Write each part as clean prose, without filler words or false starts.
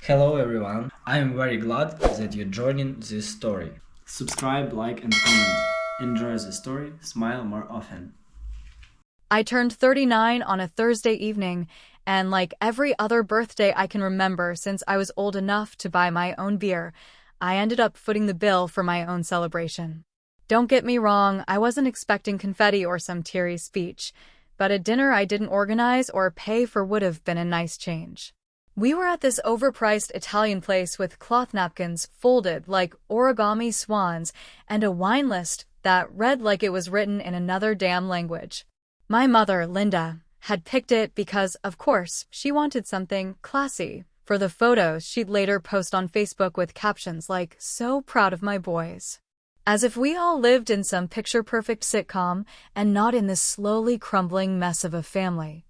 Hello everyone, I am very glad that you're joining this story. Subscribe, like, and comment. Enjoy the story, smile more often. I turned 39 on a Thursday evening, and like every other birthday I can remember since I was old enough to buy my own beer, I ended up footing the bill for my own celebration. Don't get me wrong, I wasn't expecting confetti or some teary speech, but a dinner I didn't organize or pay for would have been a nice change. We were at this overpriced Italian place with cloth napkins folded like origami swans and a wine list that read like it was written in another damn language. My mother, Linda, had picked it because, of course, she wanted something classy for the photos she'd later post on Facebook with captions like, "So proud of my boys." As if we all lived in some picture-perfect sitcom and not in this slowly crumbling mess of a family.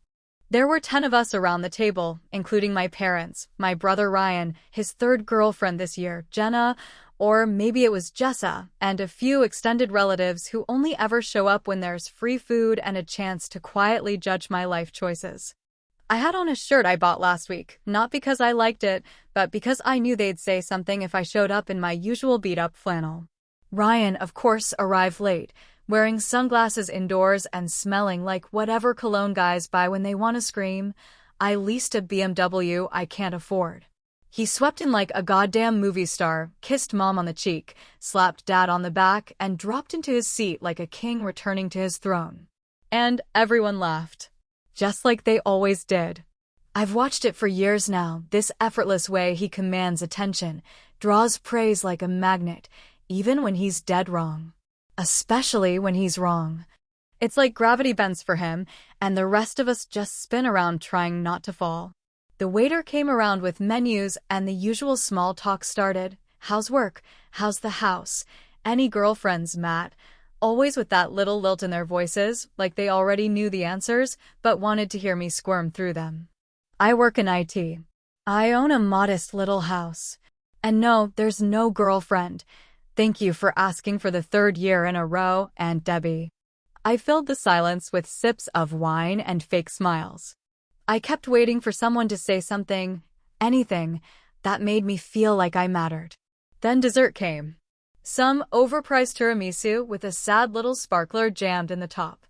There were 10 of us around the table, including my parents, my brother Ryan, his third girlfriend this year, Jenna, or maybe it was Jessa, and a few extended relatives who only ever show up when there's free food and a chance to quietly judge my life choices. I had on a shirt I bought last week, not because I liked it, but because I knew they'd say something if I showed up in my usual beat-up flannel. Ryan, of course, arrived late, wearing sunglasses indoors and smelling like whatever cologne guys buy when they want to scream, "I leased a BMW I can't afford." He swept in like a goddamn movie star, kissed mom on the cheek, slapped dad on the back, and dropped into his seat like a king returning to his throne. And everyone laughed. Just like they always did. I've watched it for years now, this effortless way he commands attention, draws praise like a magnet, even when he's dead wrong. Especially when he's wrong. It's like gravity bends for him, and the rest of us just spin around trying not to fall. The waiter came around with menus, and the usual small talk started. "How's work? How's the house? Any girlfriends, Matt?" Always with that little lilt in their voices, like they already knew the answers, but wanted to hear me squirm through them. I work in IT. I own a modest little house. And no, there's no girlfriend. Thank you for asking for the third year in a row, Aunt Debbie. I filled the silence with sips of wine and fake smiles. I kept waiting for someone to say something, anything, that made me feel like I mattered. Then dessert came. Some overpriced tiramisu with a sad little sparkler jammed in the top.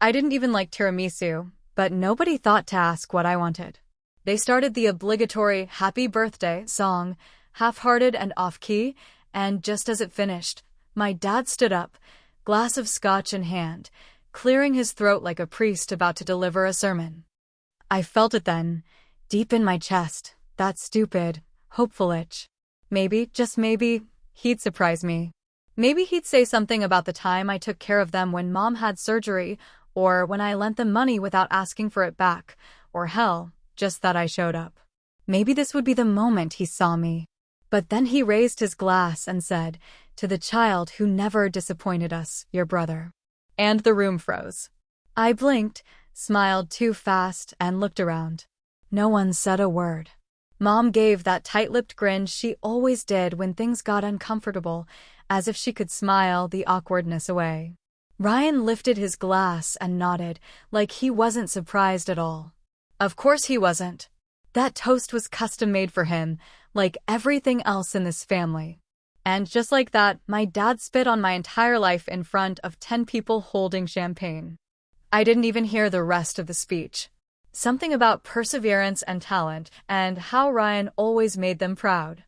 I didn't even like tiramisu, but nobody thought to ask what I wanted. They started the obligatory "Happy Birthday" song, half-hearted and off-key, and just as it finished, my dad stood up, glass of scotch in hand, clearing his throat like a priest about to deliver a sermon. I felt it then, deep in my chest, that stupid, hopeful itch. Maybe, just maybe, he'd surprise me. Maybe he'd say something about the time I took care of them when mom had surgery, or when I lent them money without asking for it back, or hell, just that I showed up. Maybe this would be the moment he saw me. But then he raised his glass and said, "To the child who never disappointed us, your brother." And the room froze. I blinked, smiled too fast, and looked around. No one said a word. Mom gave that tight-lipped grin she always did when things got uncomfortable, as if she could smile the awkwardness away. Ryan lifted his glass and nodded, like he wasn't surprised at all. Of course he wasn't. That toast was custom-made for him, like everything else in this family. And just like that, my dad spit on my entire life in front of 10 people holding champagne. I didn't even hear the rest of the speech. Something about perseverance and talent, and how Ryan always made them proud.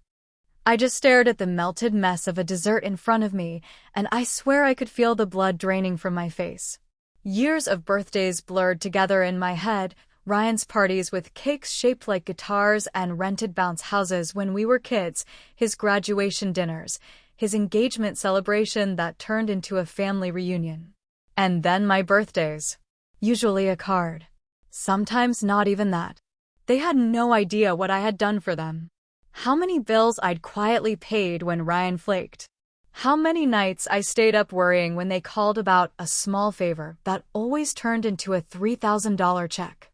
I just stared at the melted mess of a dessert in front of me, and I swear I could feel the blood draining from my face. Years of birthdays blurred together in my head, Ryan's parties with cakes shaped like guitars and rented bounce houses when we were kids, his graduation dinners, his engagement celebration that turned into a family reunion. And then my birthdays. Usually a card. Sometimes not even that. They had no idea what I had done for them. How many bills I'd quietly paid when Ryan flaked. How many nights I stayed up worrying when they called about a small favor that always turned into a $3,000 check.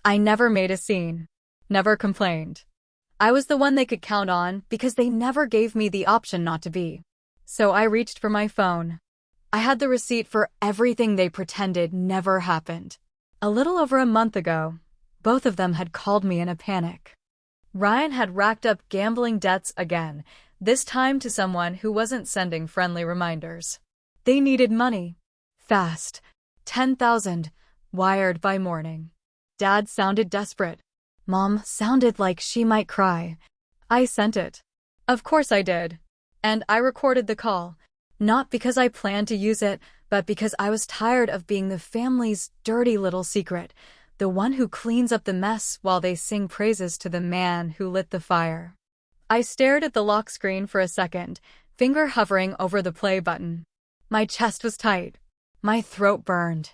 I never made a scene. Never complained. I was the one they could count on because they never gave me the option not to be. So I reached for my phone. I had the receipt for everything they pretended never happened. A little over a month ago, both of them had called me in a panic. Ryan had racked up gambling debts again, this time to someone who wasn't sending friendly reminders. They needed money. Fast. 10,000. Wired by morning. Dad sounded desperate. Mom sounded like she might cry. I sent it. Of course I did. And I recorded the call. Not because I planned to use it, but because I was tired of being the family's dirty little secret, the one who cleans up the mess while they sing praises to the man who lit the fire. I stared at the lock screen for a second, finger hovering over the play button. My chest was tight. My throat burned.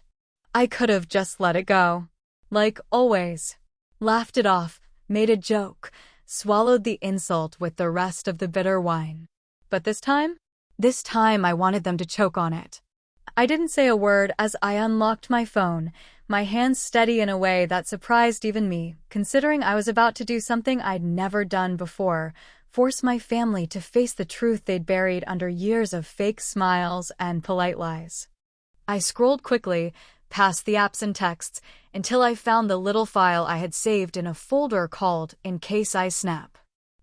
I could have just let it go. Like always. Laughed it off, made a joke, swallowed the insult with the rest of the bitter wine. But this time I wanted them to choke on it. I didn't say a word as I unlocked my phone, my hands steady in a way that surprised even me, considering I was about to do something I'd never done before, force my family to face the truth they'd buried under years of fake smiles and polite lies. I scrolled quickly, past the apps and texts, until I found the little file I had saved in a folder called In Case I Snap.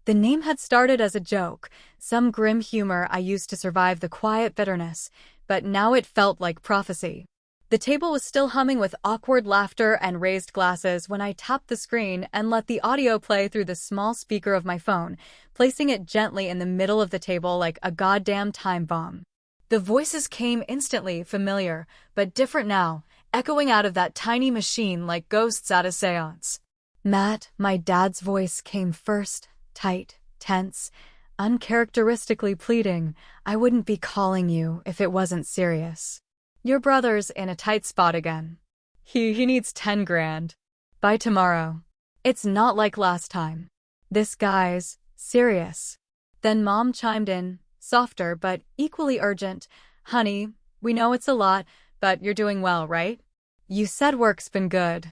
The name had started as a joke, some grim humor I used to survive the quiet bitterness, but now it felt like prophecy. The table was still humming with awkward laughter and raised glasses when I tapped the screen and let the audio play through the small speaker of my phone, placing it gently in the middle of the table like a goddamn time bomb. The voices came instantly familiar, but different now, echoing out of that tiny machine like ghosts at a seance. Matt, my dad's voice came first, tight, tense, uncharacteristically pleading. I wouldn't be calling you if it wasn't serious. Your brother's in a tight spot again. He needs 10 grand. By tomorrow. It's not like last time. This guy's serious. Then Mom chimed in, softer but equally urgent. Honey, we know it's a lot, but you're doing well, right? You said work's been good.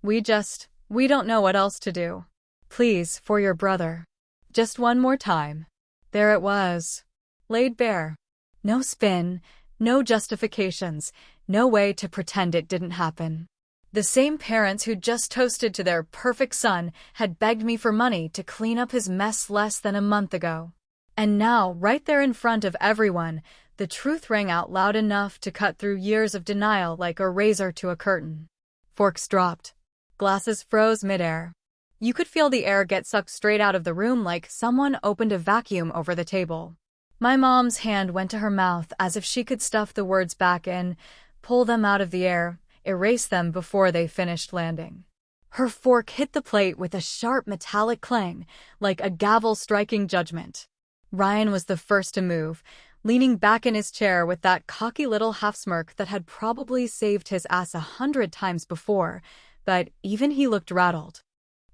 We don't know what else to do. Please, for your brother. Just one more time. There it was. Laid bare. No spin, no justifications, no way to pretend it didn't happen. The same parents who just toasted to their perfect son had begged me for money to clean up his mess less than a month ago. And now, right there in front of everyone, the truth rang out loud enough to cut through years of denial like a razor to a curtain. Forks dropped. Glasses froze midair. You could feel the air get sucked straight out of the room like someone opened a vacuum over the table. My mom's hand went to her mouth as if she could stuff the words back in, pull them out of the air, erase them before they finished landing. Her fork hit the plate with a sharp metallic clang, like a gavel striking judgment. Ryan was the first to move, leaning back in his chair with that cocky little half-smirk that had probably saved his ass 100 times before, but even he looked rattled.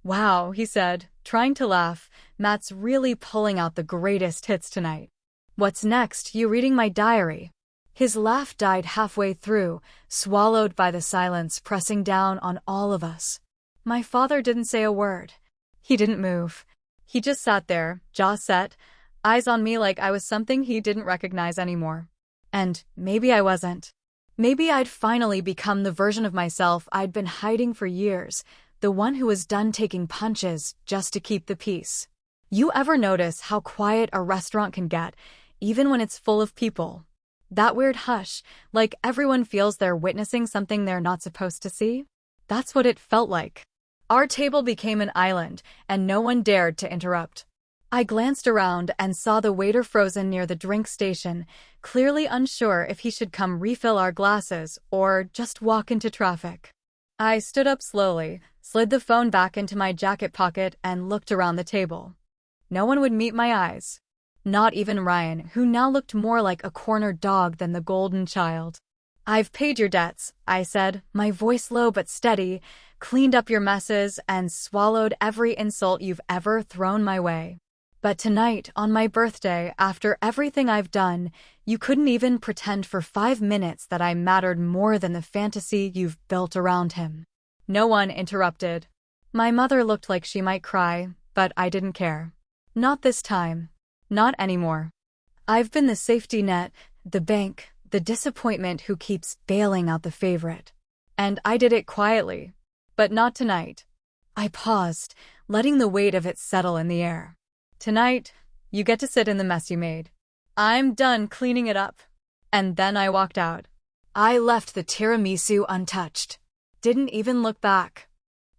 Wow, he said, trying to laugh, Matt's really pulling out the greatest hits tonight. What's next? You reading my diary? His laugh died halfway through, swallowed by the silence pressing down on all of us. My father didn't say a word. He didn't move. He just sat there, jaw set, eyes on me like I was something he didn't recognize anymore. And maybe I wasn't. Maybe I'd finally become the version of myself I'd been hiding for years, the one who was done taking punches just to keep the peace. You ever notice how quiet a restaurant can get, even when it's full of people? That weird hush, like everyone feels they're witnessing something they're not supposed to see? That's what it felt like. Our table became an island, and no one dared to interrupt. I glanced around and saw the waiter frozen near the drink station, clearly unsure if he should come refill our glasses or just walk into traffic. I stood up slowly, slid the phone back into my jacket pocket, and looked around the table. No one would meet my eyes. Not even Ryan, who now looked more like a cornered dog than the golden child. I've paid your debts, I said, my voice low but steady, cleaned up your messes, and swallowed every insult you've ever thrown my way. But tonight, on my birthday, after everything I've done, you couldn't even pretend for 5 minutes that I mattered more than the fantasy you've built around him. No one interrupted. My mother looked like she might cry, but I didn't care. Not this time. Not anymore. I've been the safety net, the bank, the disappointment who keeps bailing out the favorite. And I did it quietly. But not tonight. I paused, letting the weight of it settle in the air. Tonight, you get to sit in the mess you made. I'm done cleaning it up. And then I walked out. I left the tiramisu untouched. Didn't even look back.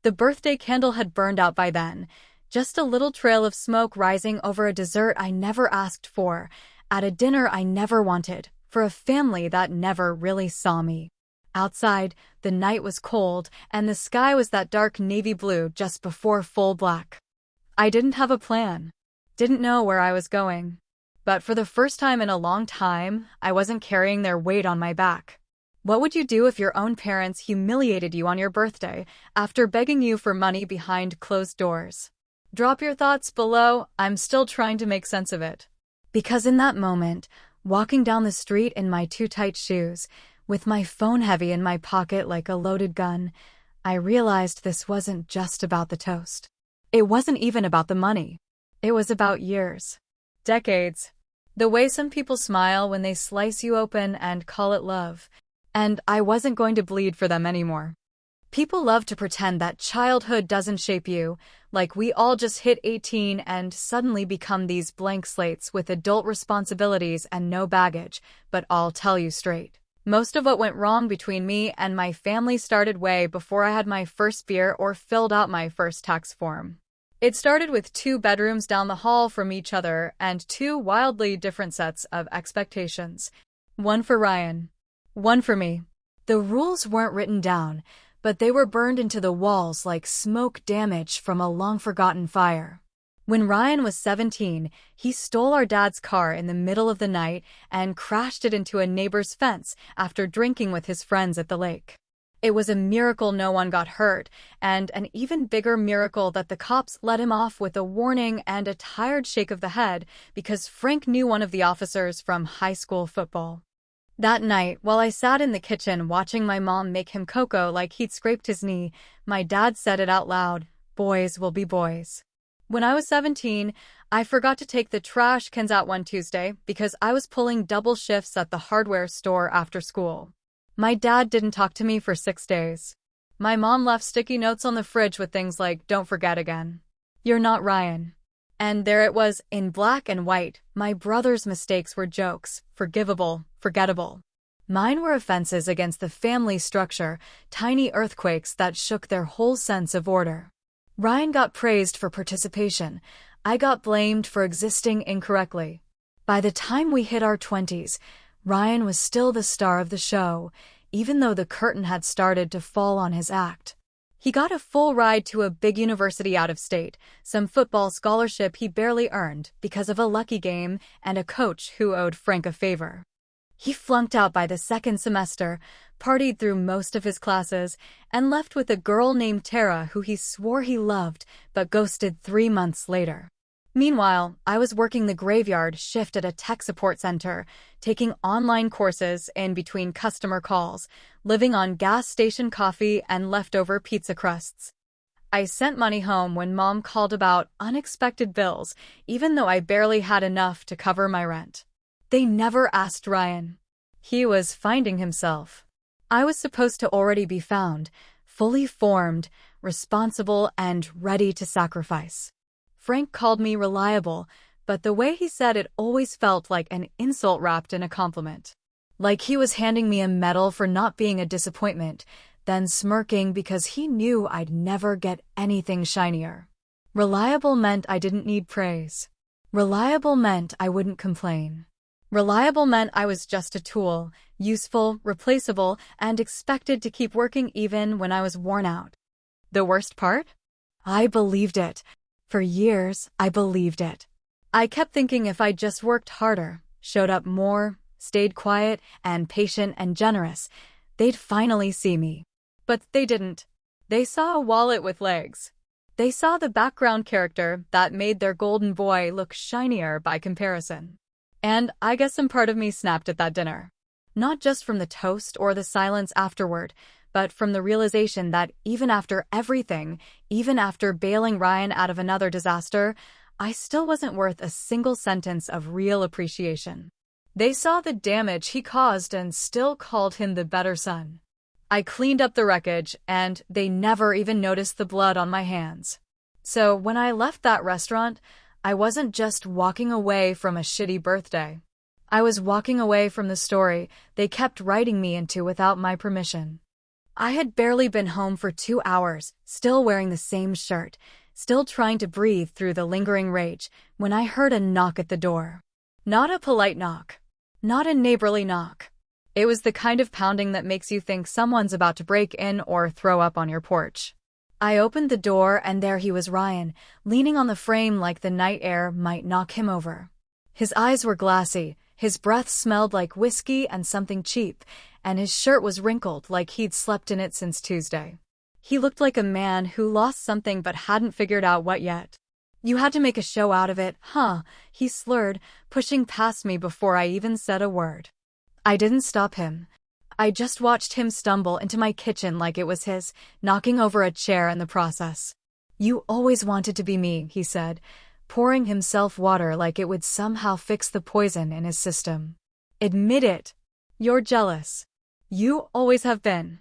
The birthday candle had burned out by then, just a little trail of smoke rising over a dessert I never asked for, at a dinner I never wanted, for a family that never really saw me. Outside, the night was cold, and the sky was that dark navy blue just before full black. I didn't have a plan. Didn't know where I was going. But for the first time in a long time, I wasn't carrying their weight on my back. What would you do if your own parents humiliated you on your birthday after begging you for money behind closed doors? Drop your thoughts below. I'm still trying to make sense of it. Because in that moment, walking down the street in my too tight shoes, with my phone heavy in my pocket like a loaded gun, I realized this wasn't just about the toast. It wasn't even about the money. It was about years. Decades. The way some people smile when they slice you open and call it love. And I wasn't going to bleed for them anymore. People love to pretend that childhood doesn't shape you, like we all just hit 18 and suddenly become these blank slates with adult responsibilities and no baggage, but I'll tell you straight. Most of what went wrong between me and my family started way before I had my first beer or filled out my first tax form. It started with 2 bedrooms down the hall from each other and 2 wildly different sets of expectations. One for Ryan. One for me. The rules weren't written down, but they were burned into the walls like smoke damage from a long-forgotten fire. When Ryan was 17, he stole our dad's car in the middle of the night and crashed it into a neighbor's fence after drinking with his friends at the lake. It was a miracle no one got hurt, and an even bigger miracle that the cops let him off with a warning and a tired shake of the head because Frank knew one of the officers from high school football. That night, while I sat in the kitchen watching my mom make him cocoa like he'd scraped his knee, my dad said it out loud, "Boys will be boys." When I was 17, I forgot to take the trash cans out one Tuesday because I was pulling double shifts at the hardware store after school. My dad didn't talk to me for 6 days. My mom left sticky notes on the fridge with things like, "Don't forget again. You're not Ryan." And there it was, in black and white. My brother's mistakes were jokes, forgivable, forgettable. Mine were offenses against the family structure, tiny earthquakes that shook their whole sense of order. Ryan got praised for participation. I got blamed for existing incorrectly. By the time we hit our 20s, Ryan was still the star of the show, even though the curtain had started to fall on his act. He got a full ride to a big university out of state, some football scholarship he barely earned because of a lucky game and a coach who owed Frank a favor. He flunked out by the second semester, partied through most of his classes, and left with a girl named Tara who he swore he loved but ghosted 3 months later. Meanwhile, I was working the graveyard shift at a tech support center, taking online courses in between customer calls, living on gas station coffee and leftover pizza crusts. I sent money home when Mom called about unexpected bills, even though I barely had enough to cover my rent. They never asked Ryan. He was finding himself. I was supposed to already be found, fully formed, responsible, and ready to sacrifice. Frank called me reliable, but the way he said it always felt like an insult wrapped in a compliment. Like he was handing me a medal for not being a disappointment, then smirking because he knew I'd never get anything shinier. Reliable meant I didn't need praise. Reliable meant I wouldn't complain. Reliable meant I was just a tool, useful, replaceable, and expected to keep working even when I was worn out. The worst part? I believed it. For years, I believed it. I kept thinking if I just worked harder, showed up more, stayed quiet and patient and generous, they'd finally see me. But they didn't. They saw a wallet with legs. They saw the background character that made their golden boy look shinier by comparison. And I guess some part of me snapped at that dinner. Not just from the toast or the silence afterward, but from the realization that even after everything, even after bailing Ryan out of another disaster, I still wasn't worth a single sentence of real appreciation. They saw the damage he caused and still called him the better son. I cleaned up the wreckage, and they never even noticed the blood on my hands. So when I left that restaurant, I wasn't just walking away from a shitty birthday. I was walking away from the story they kept writing me into without my permission. I had barely been home for 2 hours, still wearing the same shirt, still trying to breathe through the lingering rage, when I heard a knock at the door. Not a polite knock. Not a neighborly knock. It was the kind of pounding that makes you think someone's about to break in or throw up on your porch. I opened the door, and there he was, Ryan, leaning on the frame like the night air might knock him over. His eyes were glassy, his breath smelled like whiskey and something cheap, and his shirt was wrinkled like he'd slept in it since Tuesday. He looked like a man who lost something but hadn't figured out what yet. "You had to make a show out of it, huh?" he slurred, pushing past me before I even said a word. I didn't stop him. I just watched him stumble into my kitchen like it was his, knocking over a chair in the process. "You always wanted to be me," he said, pouring himself water like it would somehow fix the poison in his system. "Admit it. You're jealous. You always have been."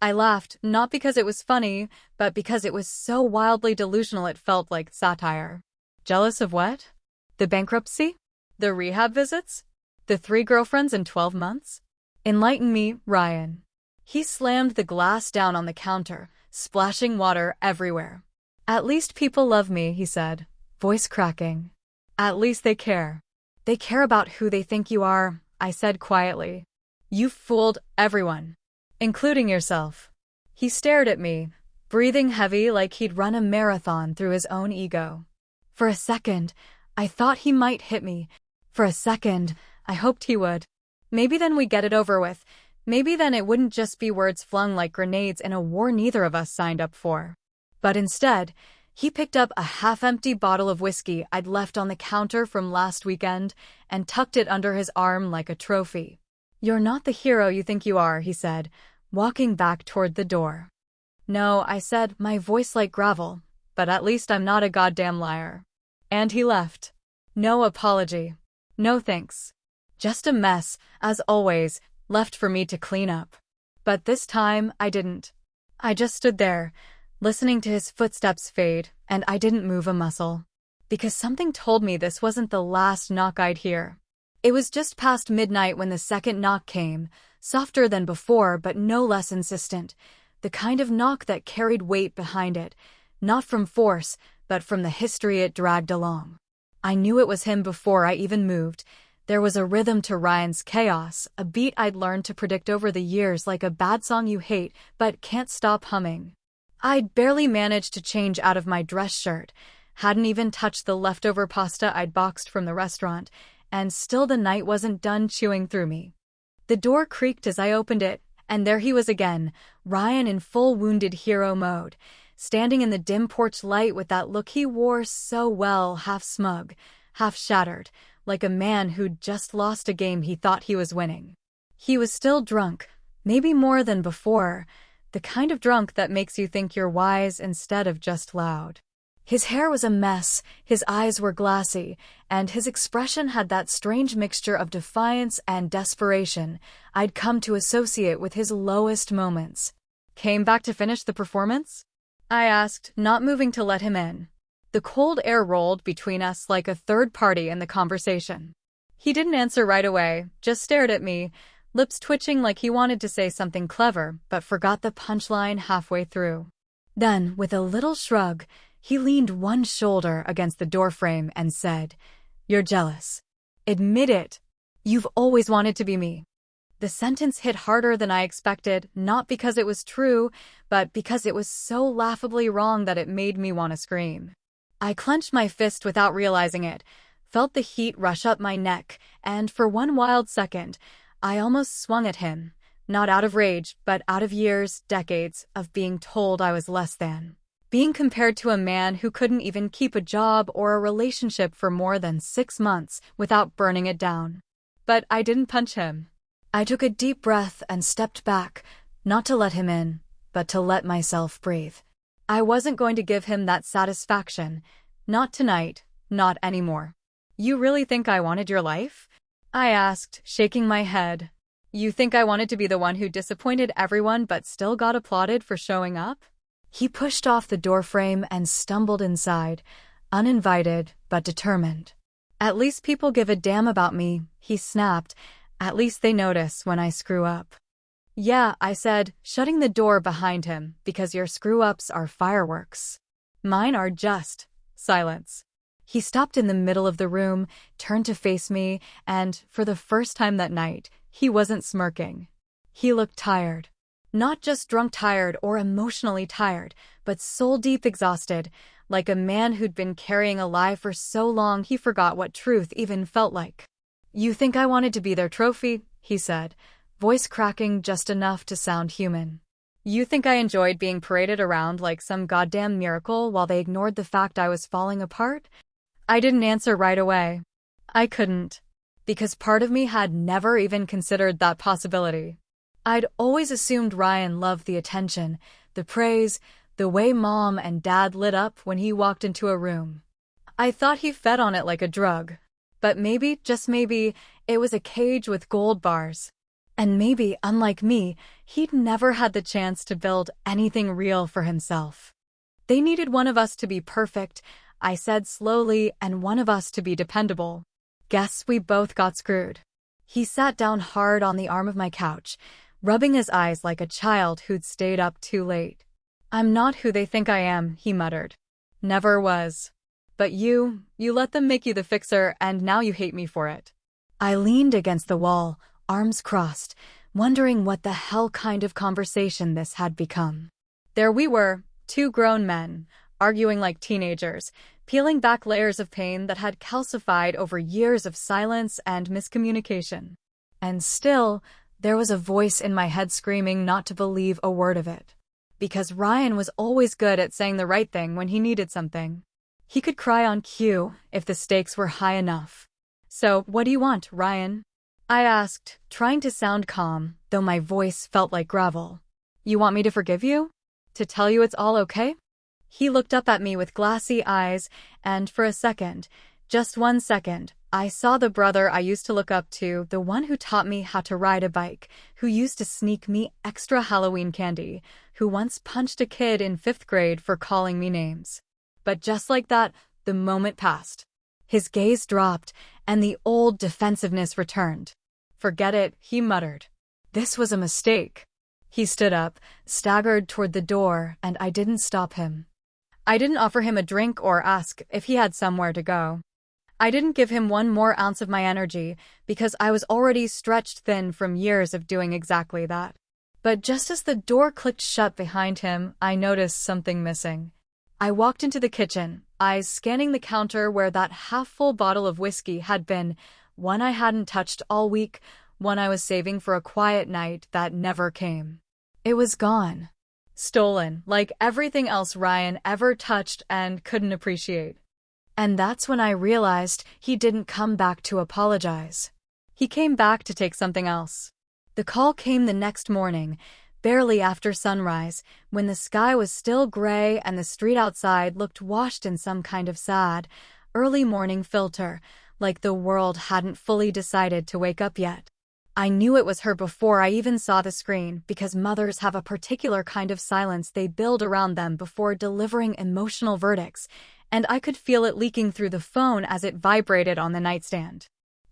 I laughed, not because it was funny, but because it was so wildly delusional it felt like satire. Jealous of what? The bankruptcy? The rehab visits? The 3 girlfriends in 12 months? Enlighten me, Ryan. He slammed the glass down on the counter, splashing water everywhere. "At least people love me," he said, voice cracking. "At least they care. They care about who they think you are," I said quietly. "You've fooled everyone, including yourself." He stared at me, breathing heavy like he'd run a marathon through his own ego. For a second, I thought he might hit me. For a second, I hoped he would. Maybe then we get it over with. Maybe then it wouldn't just be words flung like grenades in a war neither of us signed up for. But instead, he picked up a half-empty bottle of whiskey I'd left on the counter from last weekend and tucked it under his arm like a trophy. "You're not the hero you think you are," he said, walking back toward the door. "No," I said, my voice like gravel, "but at least I'm not a goddamn liar." And he left. No apology. No thanks. Just a mess, as always, left for me to clean up. But this time, I didn't. I just stood there, listening to his footsteps fade, and I didn't move a muscle. Because something told me this wasn't the last knock I'd hear. It was just past midnight when the second knock came, softer than before but no less insistent, the kind of knock that carried weight behind it, not from force, but from the history it dragged along. I knew it was him before I even moved. There was a rhythm to Ryan's chaos, a beat I'd learned to predict over the years like a bad song you hate but can't stop humming. I'd barely managed to change out of my dress shirt, hadn't even touched the leftover pasta I'd boxed from the restaurant, and still the night wasn't done chewing through me. The door creaked as I opened it, and there he was again, Ryan in full wounded hero mode, standing in the dim porch light with that look he wore so well, half smug, half shattered, like a man who'd just lost a game he thought he was winning. He was still drunk, maybe more than before, the kind of drunk that makes you think you're wise instead of just loud. His hair was a mess, his eyes were glassy, and his expression had that strange mixture of defiance and desperation I'd come to associate with his lowest moments. "Came back to finish the performance?" I asked, not moving to let him in. The cold air rolled between us like a third party in the conversation. He didn't answer right away, just stared at me, lips twitching like he wanted to say something clever, but forgot the punchline halfway through. Then, with a little shrug, he leaned one shoulder against the doorframe and said, "You're jealous. Admit it. You've always wanted to be me." The sentence hit harder than I expected, not because it was true, but because it was so laughably wrong that it made me want to scream. I clenched my fist without realizing it, felt the heat rush up my neck, and for one wild second, I almost swung at him, not out of rage, but out of years, decades, of being told I was less than. Being compared to a man who couldn't even keep a job or a relationship for more than 6 months without burning it down. But I didn't punch him. I took a deep breath and stepped back, not to let him in, but to let myself breathe. I wasn't going to give him that satisfaction. Not tonight, not anymore. "You really think I wanted your life?" I asked, shaking my head. You think I wanted to be the one who disappointed everyone but still got applauded for showing up? He pushed off the doorframe and stumbled inside, uninvited but determined. At least people give a damn about me, he snapped. At least they notice when I screw up. Yeah, I said, shutting the door behind him, because your screw-ups are fireworks. Mine are just silence. He stopped in the middle of the room, turned to face me, and, for the first time that night, he wasn't smirking. He looked tired. Not just drunk tired or emotionally tired, but soul-deep exhausted, like a man who'd been carrying a lie for so long he forgot what truth even felt like. You think I wanted to be their trophy, he said, voice cracking just enough to sound human. You think I enjoyed being paraded around like some goddamn miracle while they ignored the fact I was falling apart? I didn't answer right away. I couldn't. Because part of me had never even considered that possibility. I'd always assumed Ryan loved the attention, the praise, the way Mom and Dad lit up when he walked into a room. I thought he fed on it like a drug. But maybe, just maybe, it was a cage with gold bars. And maybe, unlike me, he'd never had the chance to build anything real for himself. They needed one of us to be perfect, I said slowly, and one of us to be dependable. Guess we both got screwed. He sat down hard on the arm of my couch, rubbing his eyes like a child who'd stayed up too late. I'm not who they think I am, he muttered. Never was. But you let them make you the fixer, and now you hate me for it. I leaned against the wall, arms crossed, wondering what the hell kind of conversation this had become. There we were, two grown men, arguing like teenagers, peeling back layers of pain that had calcified over years of silence and miscommunication. And still, there was a voice in my head screaming not to believe a word of it. Because Ryan was always good at saying the right thing when he needed something. He could cry on cue if the stakes were high enough. So, what do you want, Ryan? I asked, trying to sound calm, though my voice felt like gravel. You want me to forgive you? To tell you it's all okay? He looked up at me with glassy eyes, and for a second, just 1 second, I saw the brother I used to look up to, the one who taught me how to ride a bike, who used to sneak me extra Halloween candy, who once punched a kid in 5th grade for calling me names. But just like that, the moment passed. His gaze dropped, and the old defensiveness returned. Forget it, he muttered. This was a mistake. He stood up, staggered toward the door, and I didn't stop him. I didn't offer him a drink or ask if he had somewhere to go. I didn't give him one more ounce of my energy, because I was already stretched thin from years of doing exactly that. But just as the door clicked shut behind him, I noticed something missing. I walked into the kitchen, eyes scanning the counter where that half-full bottle of whiskey had been, one I hadn't touched all week, one I was saving for a quiet night that never came. It was gone. Stolen, like everything else Ryan ever touched and couldn't appreciate. And that's when I realized he didn't come back to apologize. He came back to take something else. The call came the next morning, barely after sunrise, when the sky was still gray and the street outside looked washed in some kind of sad, early morning filter, like the world hadn't fully decided to wake up yet. I knew it was her before I even saw the screen, because mothers have a particular kind of silence they build around them before delivering emotional verdicts, and I could feel it leaking through the phone as it vibrated on the nightstand.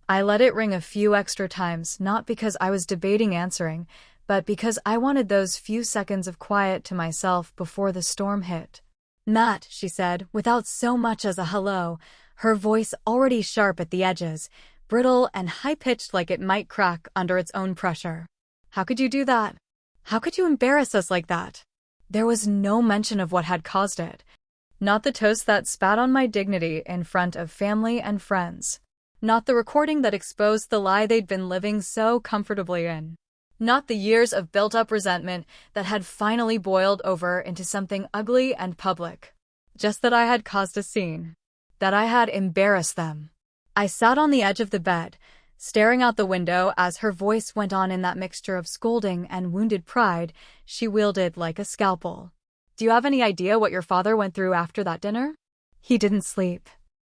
I let it ring a few extra times, not because I was debating answering, but because I wanted those few seconds of quiet to myself before the storm hit. Matt, she said, without so much as a hello, her voice already sharp at the edges, brittle and high-pitched like it might crack under its own pressure. How could you do that? How could you embarrass us like that? There was no mention of what had caused it. Not the toast that spat on my dignity in front of family and friends. Not the recording that exposed the lie they'd been living so comfortably in. Not the years of built-up resentment that had finally boiled over into something ugly and public. Just that I had caused a scene. That I had embarrassed them. I sat on the edge of the bed, staring out the window as her voice went on in that mixture of scolding and wounded pride she wielded like a scalpel. Do you have any idea what your father went through after that dinner? He didn't sleep.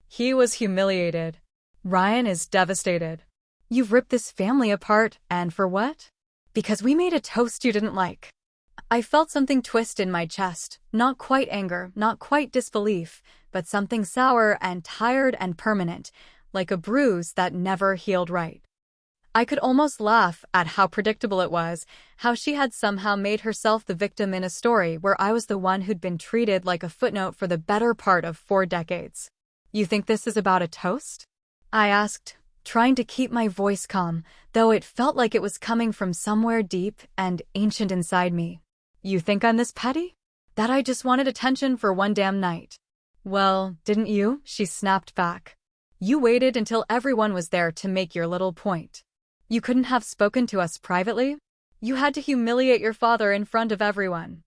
He was humiliated. Ryan is devastated. You've ripped this family apart, and for what? Because we made a toast you didn't like. I felt something twist in my chest, not quite anger, not quite disbelief, but something sour and tired and permanent, like a bruise that never healed right. I could almost laugh at how predictable it was, how she had somehow made herself the victim in a story where I was the one who'd been treated like a footnote for the better part of 4 decades. You think this is about a toast? I asked, trying to keep my voice calm, though it felt like it was coming from somewhere deep and ancient inside me. You think I'm this petty? That I just wanted attention for one damn night? Well, didn't you? She snapped back. You waited until everyone was there to make your little point. You couldn't have spoken to us privately? You had to humiliate your father in front of everyone.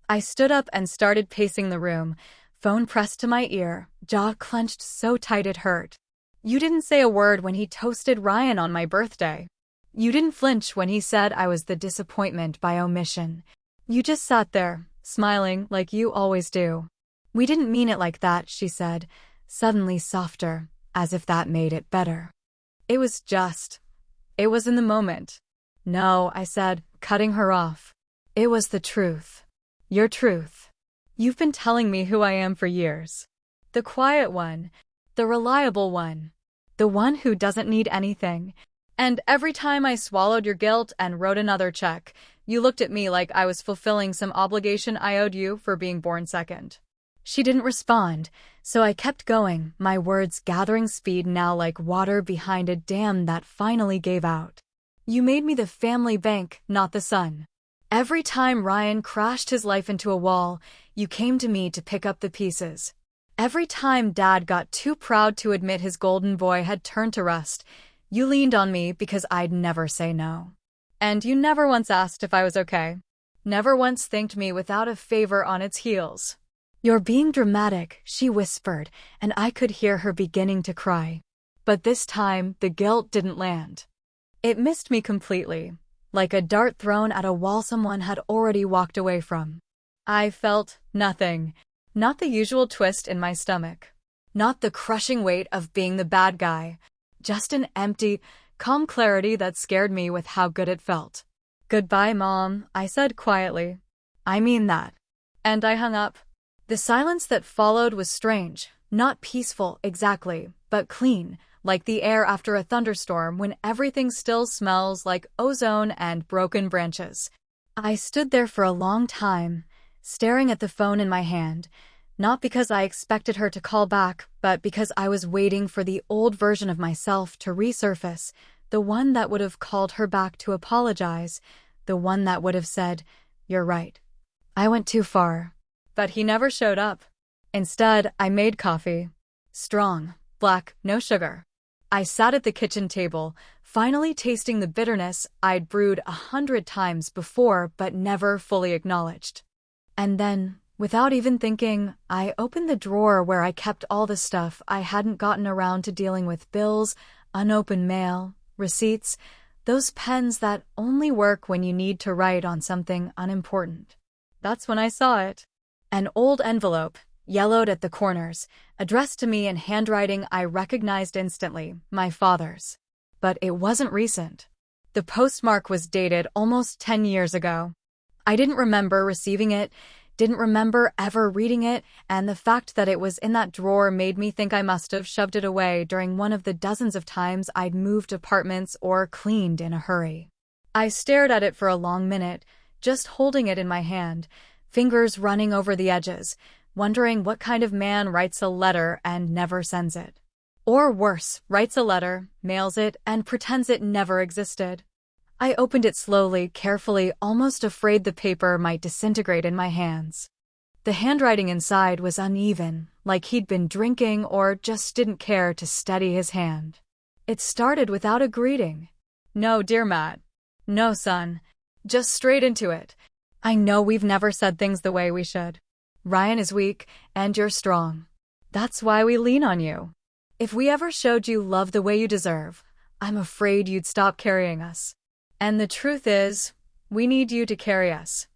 I stood up and started pacing the room, phone pressed to my ear, jaw clenched so tight it hurt. You didn't say a word when he toasted Ryan on my birthday. You didn't flinch when he said I was the disappointment by omission. You just sat there, smiling like you always do. We didn't mean it like that, she said, suddenly softer, as if that made it better. It was in the moment. No, I said, cutting her off. It was the truth. Your truth. You've been telling me who I am for years. The quiet one. The reliable one. The one who doesn't need anything. And every time I swallowed your guilt and wrote another check, you looked at me like I was fulfilling some obligation I owed you for being born second. She didn't respond, so I kept going, my words gathering speed now like water behind a dam that finally gave out. You made me the family bank, not the sun. Every time Ryan crashed his life into a wall, you came to me to pick up the pieces. Every time Dad got too proud to admit his golden boy had turned to rust, you leaned on me because I'd never say no. And you never once asked if I was okay. Never once thanked me without a favor on its heels. You're being dramatic, she whispered, and I could hear her beginning to cry. But this time, the guilt didn't land. It missed me completely, like a dart thrown at a wall someone had already walked away from. I felt nothing, not the usual twist in my stomach, not the crushing weight of being the bad guy, just an empty, calm clarity that scared me with how good it felt. Goodbye, Mom, I said quietly. I mean that. And I hung up. The silence that followed was strange, not peaceful exactly, but clean, like the air after a thunderstorm when everything still smells like ozone and broken branches. I stood there for a long time, staring at the phone in my hand, not because I expected her to call back, but because I was waiting for the old version of myself to resurface, the one that would have called her back to apologize, the one that would have said, "You're right. I went too far." But he never showed up. Instead, I made coffee. Strong, black, no sugar. I sat at the kitchen table, finally tasting the bitterness I'd brewed 100 times before but never fully acknowledged. And then, without even thinking, I opened the drawer where I kept all the stuff I hadn't gotten around to dealing with: bills, unopened mail, receipts, those pens that only work when you need to write on something unimportant. That's when I saw it. An old envelope, yellowed at the corners, addressed to me in handwriting I recognized instantly, my father's. But it wasn't recent. The postmark was dated almost 10 years ago. I didn't remember receiving it, didn't remember ever reading it, and the fact that it was in that drawer made me think I must have shoved it away during one of the dozens of times I'd moved apartments or cleaned in a hurry. I stared at it for a long minute, just holding it in my hand, fingers running over the edges, wondering what kind of man writes a letter and never sends it. Or worse, writes a letter, mails it, and pretends it never existed. I opened it slowly, carefully, almost afraid the paper might disintegrate in my hands. The handwriting inside was uneven, like he'd been drinking or just didn't care to steady his hand. It started without a greeting. "No, dear Matt. No, son. Just straight into it. I know we've never said things the way we should. Ryan is weak, and you're strong. That's why we lean on you. If we ever showed you love the way you deserve, I'm afraid you'd stop carrying us. And the truth is, we need you to carry us."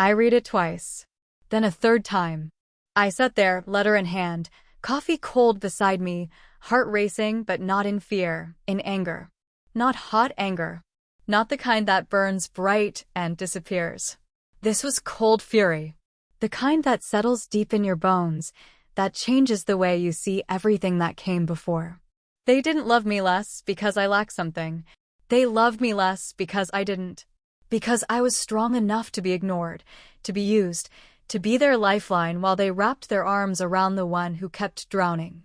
I read it twice. Then a third time. I sat there, letter in hand, coffee cold beside me, heart racing but not in fear, in anger. Not hot anger. Not the kind that burns bright and disappears. This was cold fury. The kind that settles deep in your bones, that changes the way you see everything that came before. They didn't love me less because I lacked something. They loved me less because I didn't. Because I was strong enough to be ignored, to be used, to be their lifeline while they wrapped their arms around the one who kept drowning.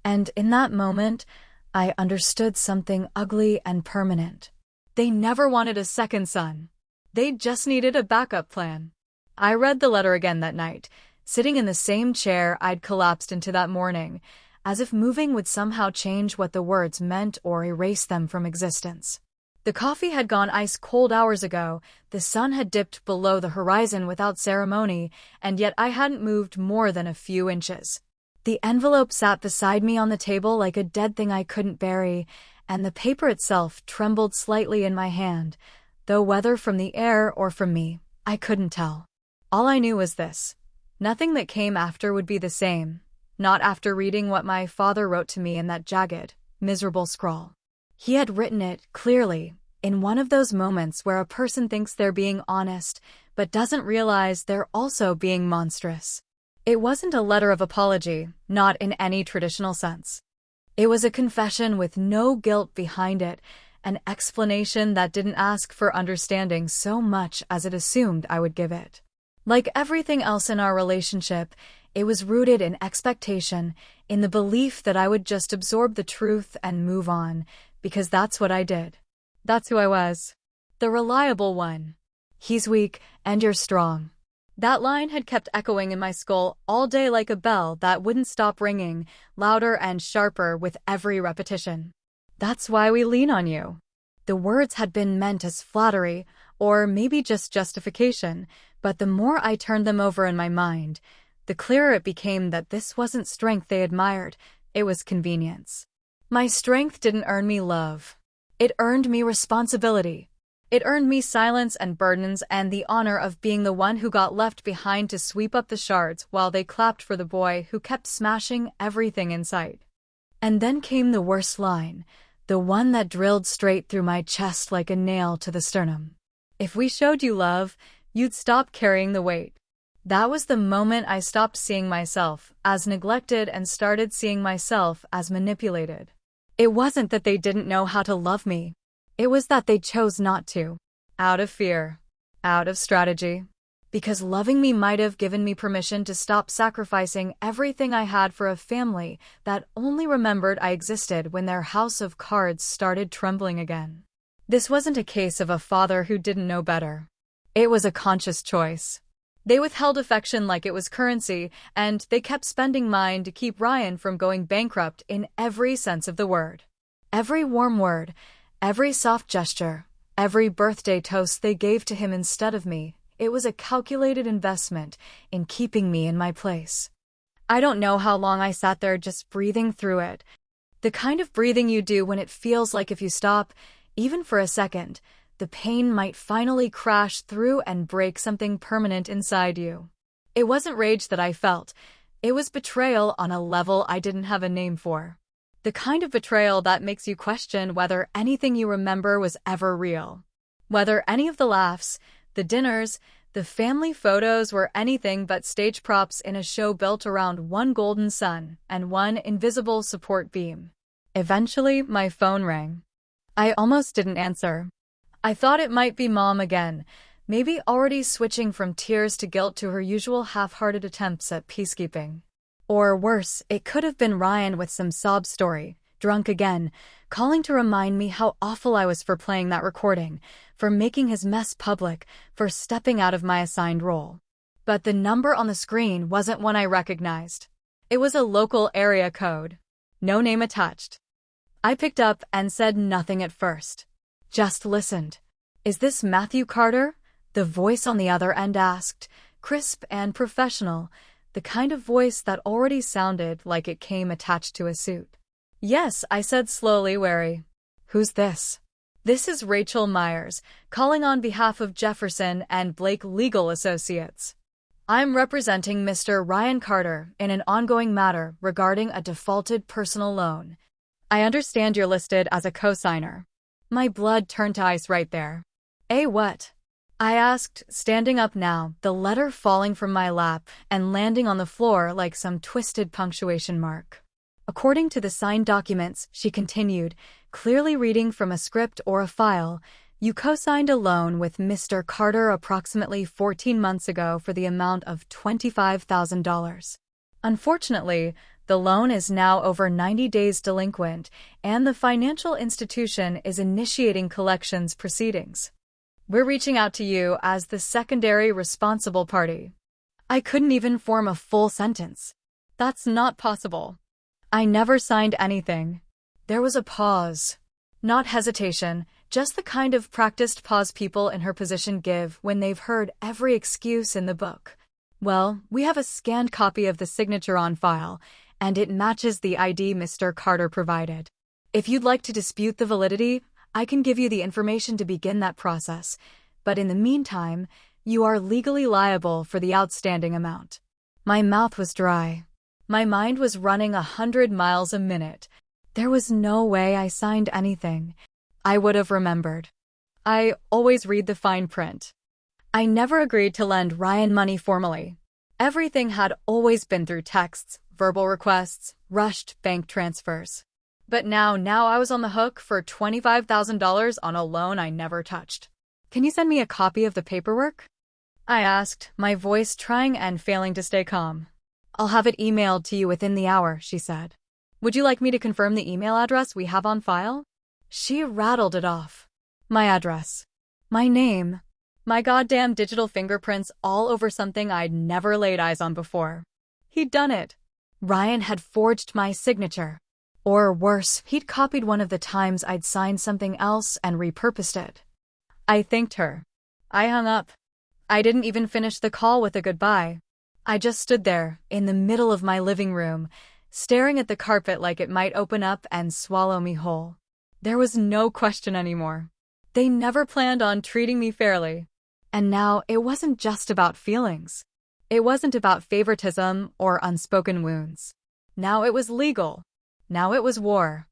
And in that moment, I understood something ugly and permanent. They never wanted a second son. They just needed a backup plan. I read the letter again that night, sitting in the same chair I'd collapsed into that morning, as if moving would somehow change what the words meant or erase them from existence. The coffee had gone ice cold hours ago, the sun had dipped below the horizon without ceremony, and yet I hadn't moved more than a few inches. The envelope sat beside me on the table like a dead thing I couldn't bury, and the paper itself trembled slightly in my hand, though whether from the air or from me, I couldn't tell. All I knew was this: nothing that came after would be the same, not after reading what my father wrote to me in that jagged, miserable scrawl. He had written it, clearly, in one of those moments where a person thinks they're being honest, but doesn't realize they're also being monstrous. It wasn't a letter of apology, not in any traditional sense. It was a confession with no guilt behind it, an explanation that didn't ask for understanding so much as it assumed I would give it. Like everything else in our relationship, it was rooted in expectation, in the belief that I would just absorb the truth and move on, because that's what I did. That's who I was. The reliable one. He's weak, and you're strong. That line had kept echoing in my skull all day like a bell that wouldn't stop ringing, louder and sharper with every repetition. That's why we lean on you. The words had been meant as flattery, or maybe just justification, but the more I turned them over in my mind, the clearer it became that this wasn't strength they admired, it was convenience. My strength didn't earn me love. It earned me responsibility. It earned me silence and burdens and the honor of being the one who got left behind to sweep up the shards while they clapped for the boy who kept smashing everything in sight. And then came the worst line, the one that drilled straight through my chest like a nail to the sternum. If we showed you love, you'd stop carrying the weight. That was the moment I stopped seeing myself as neglected and started seeing myself as manipulated. It wasn't that they didn't know how to love me. It was that they chose not to. Out of fear. Out of strategy. Because loving me might have given me permission to stop sacrificing everything I had for a family that only remembered I existed when their house of cards started trembling again. This wasn't a case of a father who didn't know better. It was a conscious choice. They withheld affection like it was currency, and they kept spending mine to keep Ryan from going bankrupt in every sense of the word. Every warm word, every soft gesture, every birthday toast they gave to him instead of me, it was a calculated investment in keeping me in my place. I don't know how long I sat there just breathing through it. The kind of breathing you do when it feels like if you stop, even for a second, the pain might finally crash through and break something permanent inside you. It wasn't rage that I felt. It was betrayal on a level I didn't have a name for. The kind of betrayal that makes you question whether anything you remember was ever real. Whether any of the laughs, the dinners, the family photos were anything but stage props in a show built around one golden sun and one invisible support beam. Eventually, my phone rang. I almost didn't answer. I thought it might be Mom again, maybe already switching from tears to guilt to her usual half-hearted attempts at peacekeeping. Or worse, it could have been Ryan with some sob story, drunk again, calling to remind me how awful I was for playing that recording, for making his mess public, for stepping out of my assigned role. But the number on the screen wasn't one I recognized. It was a local area code. No name attached. I picked up and said nothing at first. Just listened. "Is this Matthew Carter?" The voice on the other end asked, crisp and professional, the kind of voice that already sounded like it came attached to a suit. "Yes," I said slowly, wary. "Who's this?" "This is Rachel Myers, calling on behalf of Jefferson and Blake Legal Associates. I'm representing Mr. Ryan Carter in an ongoing matter regarding a defaulted personal loan. I understand you're listed as a co-signer." My blood turned to ice right there. What? I asked, standing up now, the letter falling from my lap and landing on the floor like some twisted punctuation mark. According to the signed documents, she continued, clearly reading from a script or a file, you co-signed a loan with Mr. Carter approximately 14 months ago for the amount of $25,000. Unfortunately, the loan is now over 90 days delinquent, and the financial institution is initiating collections proceedings. We're reaching out to you as the secondary responsible party. I couldn't even form a full sentence. That's not possible. I never signed anything. There was a pause. Not hesitation, just the kind of practiced pause people in her position give when they've heard every excuse in the book. Well, we have a scanned copy of the signature on file, and it matches the ID Mr. Carter provided. If you'd like to dispute the validity, I can give you the information to begin that process, but in the meantime, you are legally liable for the outstanding amount. My mouth was dry. My mind was running 100 miles a minute. There was no way I signed anything. I would have remembered. I always read the fine print. I never agreed to lend Ryan money formally. Everything had always been through texts, verbal requests, rushed bank transfers. But now I was on the hook for $25,000 on a loan I never touched. Can you send me a copy of the paperwork? I asked, my voice trying and failing to stay calm. I'll have it emailed to you within the hour, she said. Would you like me to confirm the email address we have on file? She rattled it off. My address. My name. My goddamn digital fingerprints all over something I'd never laid eyes on before. He'd done it. Ryan had forged my signature. Or worse, he'd copied one of the times I'd signed something else and repurposed it. I thanked her. I hung up. I didn't even finish the call with a goodbye. I just stood there, in the middle of my living room, staring at the carpet like it might open up and swallow me whole. There was no question anymore. They never planned on treating me fairly. And now it wasn't just about feelings. It wasn't about favoritism or unspoken wounds. Now it was legal. Now it was war.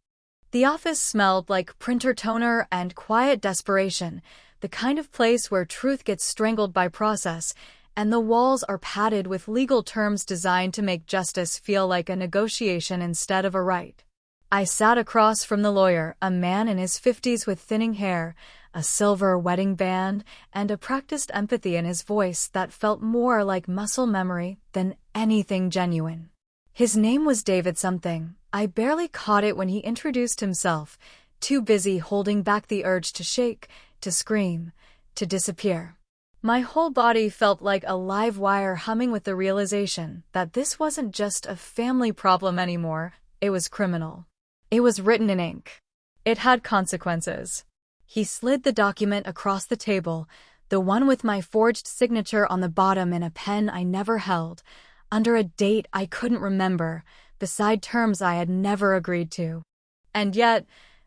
The office smelled like printer toner and quiet desperation, the kind of place where truth gets strangled by process, and the walls are padded with legal terms designed to make justice feel like a negotiation instead of a right. I sat across from the lawyer, a man in his 50s with thinning hair, a silver wedding band, and a practiced empathy in his voice that felt more like muscle memory than anything genuine. His name was David something. I barely caught it when he introduced himself, too busy holding back the urge to shake, to scream, to disappear. My whole body felt like a live wire humming with the realization that this wasn't just a family problem anymore, it was criminal. It was written in ink. It had consequences. He slid the document across the table, the one with my forged signature on the bottom in a pen I never held, under a date I couldn't remember, beside terms I had never agreed to. And yet,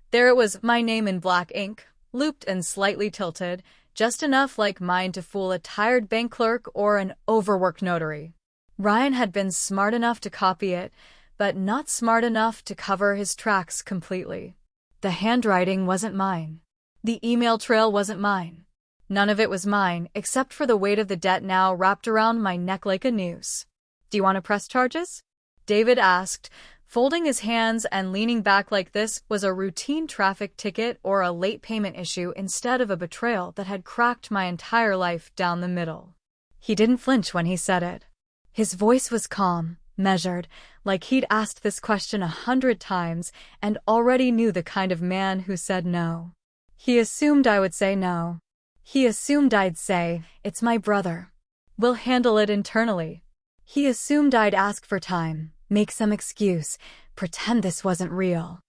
there it was, my name in black ink, looped and slightly tilted, just enough like mine to fool a tired bank clerk or an overworked notary. Ryan had been smart enough to copy it, but not smart enough to cover his tracks completely. The handwriting wasn't mine. The email trail wasn't mine. None of it was mine, except for the weight of the debt now wrapped around my neck like a noose. Do you want to press charges? David asked, folding his hands and leaning back like this was a routine traffic ticket or a late payment issue instead of a betrayal that had cracked my entire life down the middle. He didn't flinch when he said it. His voice was calm, measured, like he'd asked this question 100 times and already knew the kind of man who said no. He assumed I would say no. He assumed I'd say, it's my brother. We'll handle it internally. He assumed I'd ask for time, make some excuse, pretend this wasn't real.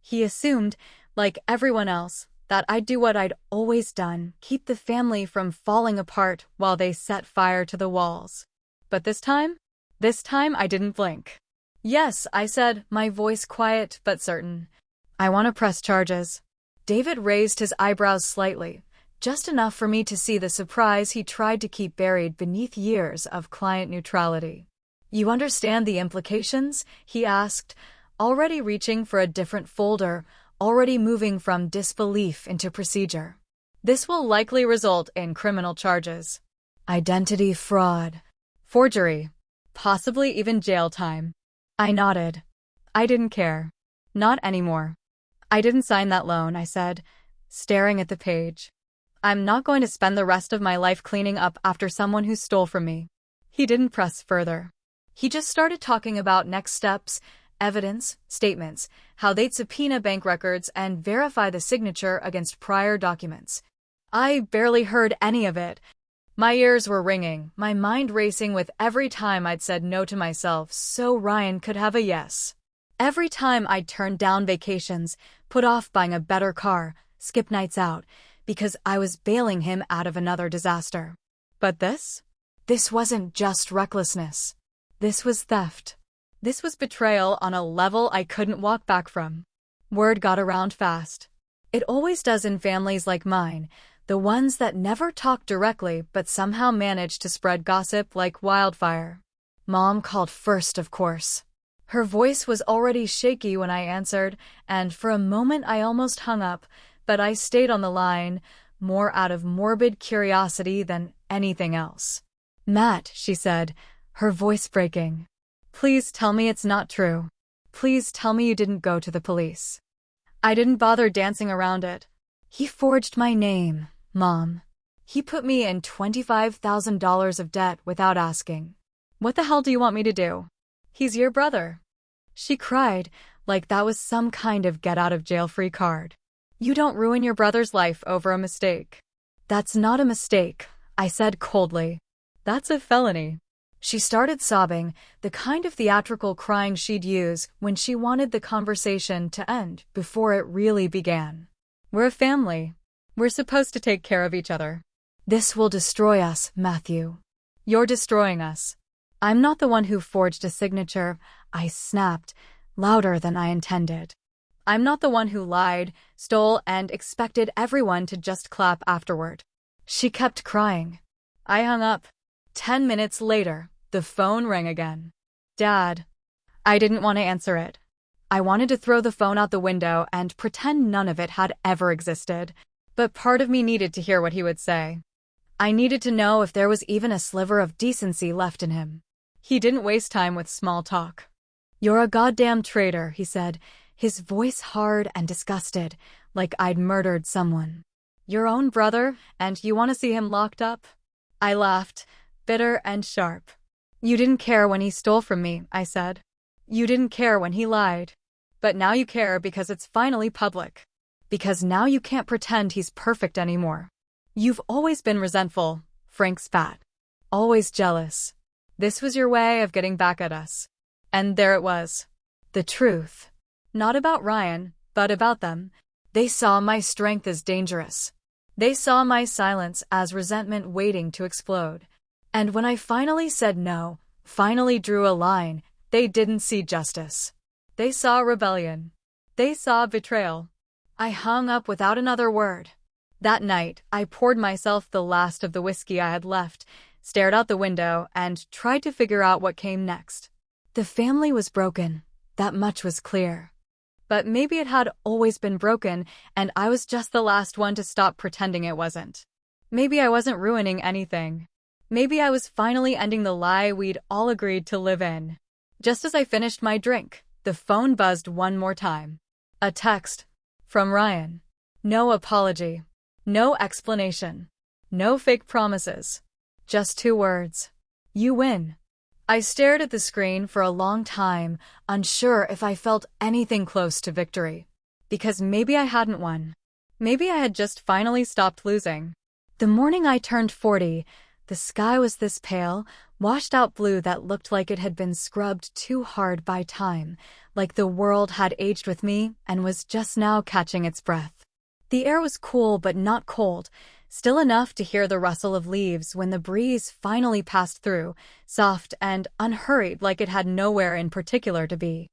He assumed, like everyone else, that I'd do what I'd always done, keep the family from falling apart while they set fire to the walls. But this time I didn't blink. Yes, I said, my voice quiet but certain. I want to press charges. David raised his eyebrows slightly, just enough for me to see the surprise he tried to keep buried beneath years of client neutrality. You understand the implications? He asked, already reaching for a different folder, already moving from disbelief into procedure. This will likely result in criminal charges. Identity fraud. Forgery. Possibly even jail time. I nodded. I didn't care. Not anymore. I didn't sign that loan, I said, staring at the page. I'm not going to spend the rest of my life cleaning up after someone who stole from me. He didn't press further. He just started talking about next steps, evidence, statements, how they'd subpoena bank records and verify the signature against prior documents. I barely heard any of it. My ears were ringing, my mind racing with every time I'd said no to myself so Ryan could have a yes. Every time I'd turned down vacations, put off buying a better car, skip nights out, because I was bailing him out of another disaster. But this? This wasn't just recklessness. This was theft. This was betrayal on a level I couldn't walk back from. Word got around fast. It always does in families like mine, the ones that never talk directly but somehow manage to spread gossip like wildfire. Mom called first, of course. Her voice was already shaky when I answered, and for a moment I almost hung up, but I stayed on the line, more out of morbid curiosity than anything else. Matt, she said, her voice breaking. Please tell me it's not true. Please tell me you didn't go to the police. I didn't bother dancing around it. He forged my name, Mom. He put me in $25,000 of debt without asking. What the hell do you want me to do? He's your brother. She cried, like that was some kind of get-out-of-jail-free card. You don't ruin your brother's life over a mistake. That's not a mistake, I said coldly. That's a felony. She started sobbing, the kind of theatrical crying she'd use when she wanted the conversation to end before it really began. We're a family. We're supposed to take care of each other. This will destroy us, Matthew. You're destroying us. I'm not the one who forged a signature, I snapped, louder than I intended. I'm not the one who lied, stole, and expected everyone to just clap afterward. She kept crying. I hung up. 10 minutes later, the phone rang again. Dad. I didn't want to answer it. I wanted to throw the phone out the window and pretend none of it had ever existed, but part of me needed to hear what he would say. I needed to know if there was even a sliver of decency left in him. He didn't waste time with small talk. You're a goddamn traitor, he said, his voice hard and disgusted, like I'd murdered someone. Your own brother, and you want to see him locked up? I laughed, bitter and sharp. You didn't care when he stole from me, I said. You didn't care when he lied. But now you care because it's finally public. Because now you can't pretend he's perfect anymore. You've always been resentful, Frank spat. Always jealous. This was your way of getting back at us. And there it was. The truth. Not about Ryan, but about them. They saw my strength as dangerous. They saw my silence as resentment waiting to explode. And when I finally said no, finally drew a line, they didn't see justice. They saw rebellion. They saw betrayal. I hung up without another word. That night, I poured myself the last of the whiskey I had left, stared out the window, and tried to figure out what came next. The family was broken. That much was clear. But maybe it had always been broken, and I was just the last one to stop pretending it wasn't. Maybe I wasn't ruining anything. Maybe I was finally ending the lie we'd all agreed to live in. Just as I finished my drink, the phone buzzed one more time. A text. From Ryan. No apology. No explanation. No fake promises. Just 2 words. You win. I stared at the screen for a long time, unsure if I felt anything close to victory. Because maybe I hadn't won. Maybe I had just finally stopped losing. The morning I turned 40, the sky was this pale, washed-out blue that looked like it had been scrubbed too hard by time, like the world had aged with me and was just now catching its breath. The air was cool but not cold, still enough to hear the rustle of leaves when the breeze finally passed through, soft and unhurried like it had nowhere in particular to be.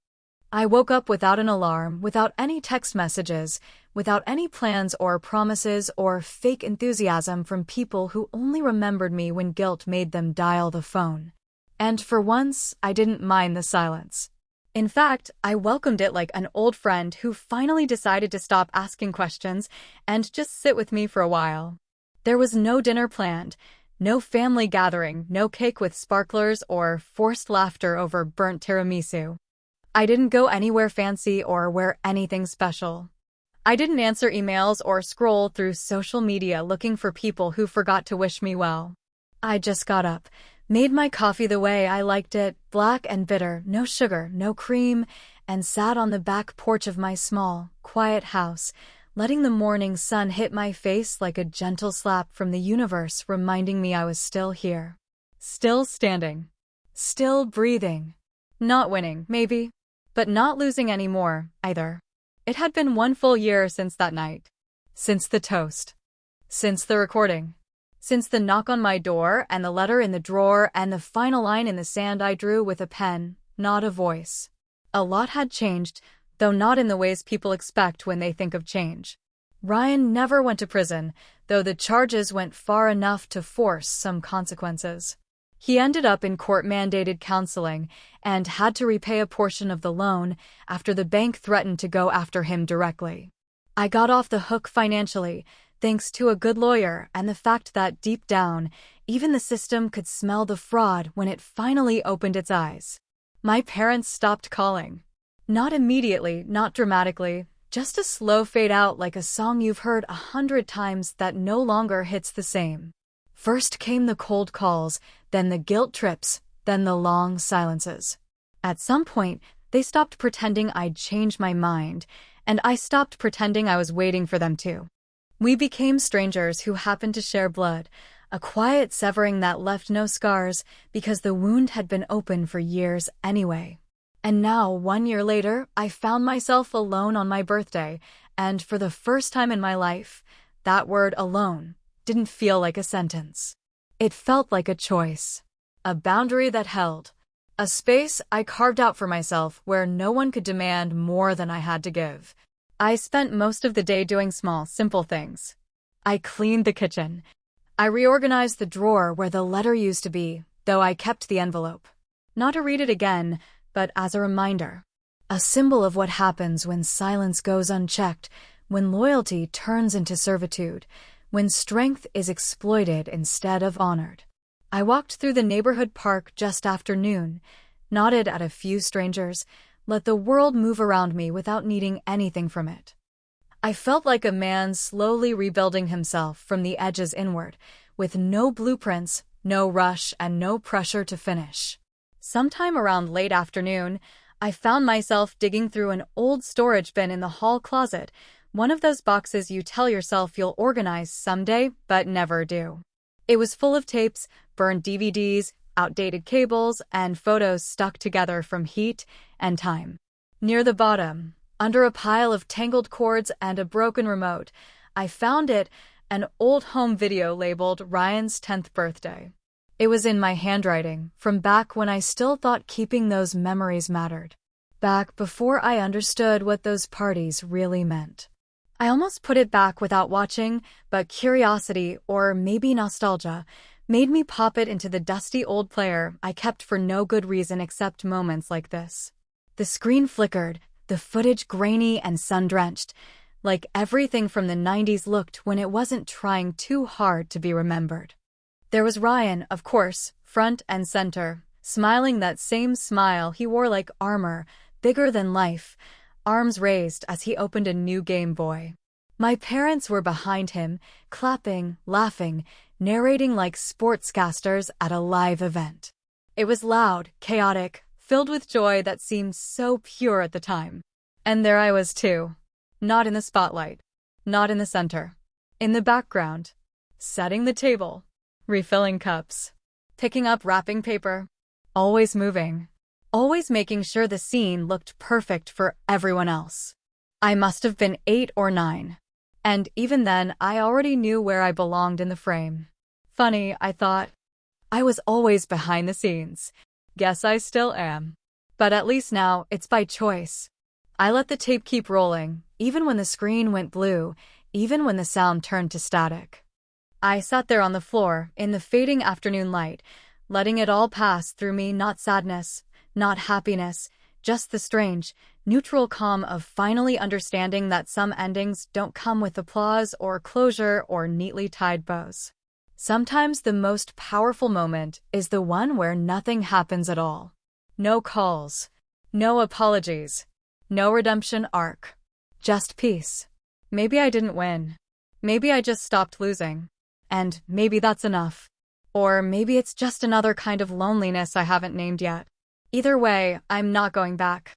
I woke up without an alarm, without any text messages, without any plans or promises or fake enthusiasm from people who only remembered me when guilt made them dial the phone. And for once, I didn't mind the silence. In fact, I welcomed it like an old friend who finally decided to stop asking questions and just sit with me for a while. There was no dinner planned, no family gathering, no cake with sparklers or forced laughter over burnt tiramisu. I didn't go anywhere fancy or wear anything special. I didn't answer emails or scroll through social media looking for people who forgot to wish me well. I just got up, made my coffee the way I liked it, black and bitter, no sugar, no cream, and sat on the back porch of my small, quiet house, letting the morning sun hit my face like a gentle slap from the universe, reminding me I was still here. Still standing. Still breathing. Not winning, maybe, but not losing anymore, either. It had been 1 full year since that night. Since the toast. Since the recording. Since the knock on my door and the letter in the drawer and the final line in the sand I drew with a pen, not a voice. A lot had changed, though not in the ways people expect when they think of change. Ryan never went to prison, though the charges went far enough to force some consequences. He ended up in court-mandated counseling and had to repay a portion of the loan after the bank threatened to go after him directly. I got off the hook financially, thanks to a good lawyer and the fact that deep down, even the system could smell the fraud when it finally opened its eyes. My parents stopped calling. Not immediately, not dramatically, just a slow fade out like a song you've heard 100 times that no longer hits the same. First came the cold calls, then the guilt trips, then the long silences. At some point, they stopped pretending I'd changed my mind, and I stopped pretending I was waiting for them to. We became strangers who happened to share blood, a quiet severing that left no scars because the wound had been open for years anyway. And now, 1 year later, I found myself alone on my birthday, and for the first time in my life, that word alone didn't feel like a sentence. It felt like a choice, a boundary that held, a space I carved out for myself where no one could demand more than I had to give. I spent most of the day doing small, simple things. I cleaned the kitchen. I reorganized the drawer where the letter used to be, though I kept the envelope. Not to read it again, but as a reminder. A symbol of what happens when silence goes unchecked, when loyalty turns into servitude, when strength is exploited instead of honored. I walked through the neighborhood park just after noon, nodded at a few strangers, let the world move around me without needing anything from it. I felt like a man slowly rebuilding himself from the edges inward, with no blueprints, no rush, and no pressure to finish. Sometime around late afternoon, I found myself digging through an old storage bin in the hall closet, one of those boxes you tell yourself you'll organize someday, but never do. It was full of tapes, burned DVDs, outdated cables, and photos stuck together from heat and time. Near the bottom, under a pile of tangled cords and a broken remote, I found an old home video labeled Ryan's 10th birthday. It was in my handwriting, from back when I still thought keeping those memories mattered. Back before I understood what those parties really meant. I almost put it back without watching, but curiosity, or maybe nostalgia, made me pop it into the dusty old player I kept for no good reason except moments like this. The screen flickered, the footage grainy and sun-drenched, like everything from the 90s looked when it wasn't trying too hard to be remembered. There was Ryan, of course, front and center, smiling that same smile he wore like armor, bigger than life, arms raised as he opened a new Game Boy. My parents were behind him, clapping, laughing, narrating like sportscasters at a live event. It was loud, chaotic, filled with joy that seemed so pure at the time. And there I was too. Not in the spotlight. Not in the center. In the background. Setting the table. Refilling cups. Picking up wrapping paper. Always moving. Always making sure the scene looked perfect for everyone else. I must have been 8 or 9. And even then, I already knew where I belonged in the frame. Funny, I thought. I was always behind the scenes. Guess I still am. But at least now, it's by choice. I let the tape keep rolling, even when the screen went blue, even when the sound turned to static. I sat there on the floor, in the fading afternoon light, letting it all pass through me, not sadness, not happiness, Just the strange, neutral calm of finally understanding that some endings don't come with applause or closure or neatly tied bows. Sometimes the most powerful moment is the one where nothing happens at all. No calls, no apologies, no redemption arc. Just peace. Maybe I didn't win. Maybe I just stopped losing. And maybe that's enough. Or maybe it's just another kind of loneliness I haven't named yet. Either way, I'm not going back.